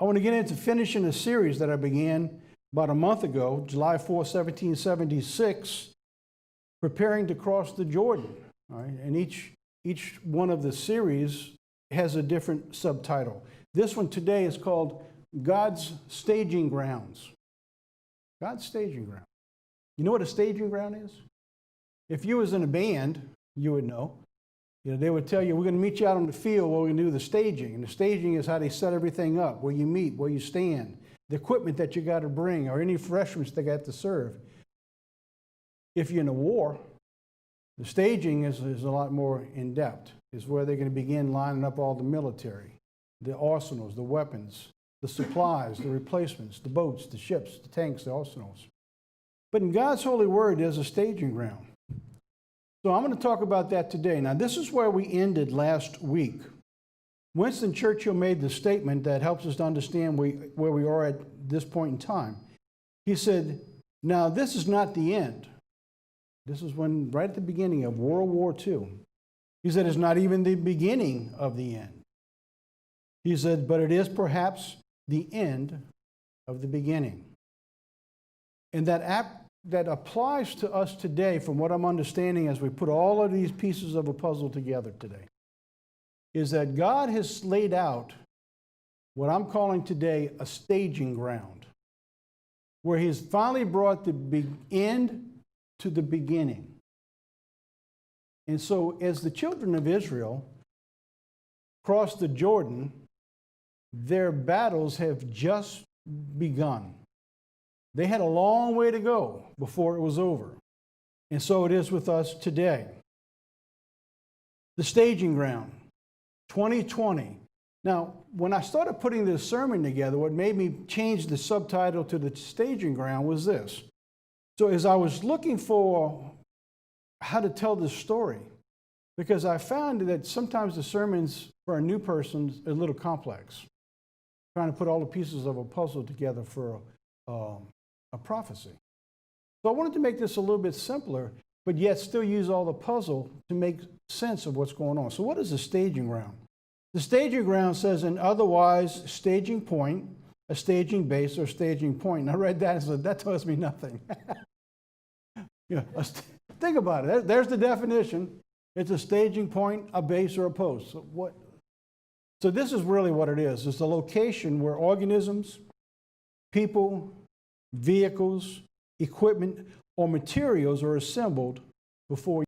I want to get into finishing a series that I began about a month ago, July 4, 1776, preparing to cross the Jordan. All right? And each one of the series has a different subtitle. This one today is called God's Staging Grounds. God's Staging Ground. You know what a staging ground is? If you was in a band, you would know. They would tell you, we're going to meet you out on the field where we're going to do the staging. And the staging is how they set everything up, where you meet, where you stand, the equipment that you got to bring, or any refreshments they got to serve. If you're in a war, the staging is a lot more in-depth. It's where they're going to begin lining up all the military, the arsenals, the weapons, the supplies, the replacements, the boats, the ships, the tanks, the arsenals. But in God's holy word, there's a staging ground. So I'm going to talk about that today. Now, this is where we ended last week. Winston Churchill made the statement that helps us to understand where we are at this point in time. He said, now, this is not the end. This is when, right at the beginning of World War II. He said, it's not even the beginning of the end. He said, but it is perhaps the end of the beginning. And that applies to us today, from what I'm understanding as we put all of these pieces of a puzzle together today, is that God has laid out what I'm calling today a staging ground, where He's finally brought the end to the beginning. And so as the children of Israel crossed the Jordan, their battles have just begun. They had a long way to go before it was over. And so it is with us today. The staging ground, 2020. Now, when I started putting this sermon together, what made me change the subtitle to the staging ground was this. So as I was looking for how to tell this story, because I found that sometimes the sermons for a new person are a little complex, trying to put all the pieces of a puzzle together for a prophecy. So I wanted to make this a little bit simpler, but yet still use all the puzzle to make sense of what's going on. So what is a staging ground? The staging ground says an otherwise staging point, a staging base, or staging point. And I read that and said, that tells me nothing. Think about it. There's the definition. It's a staging point, a base, or a post. So this is really what it is. It's a location where organisms, people, vehicles, equipment, or materials are assembled before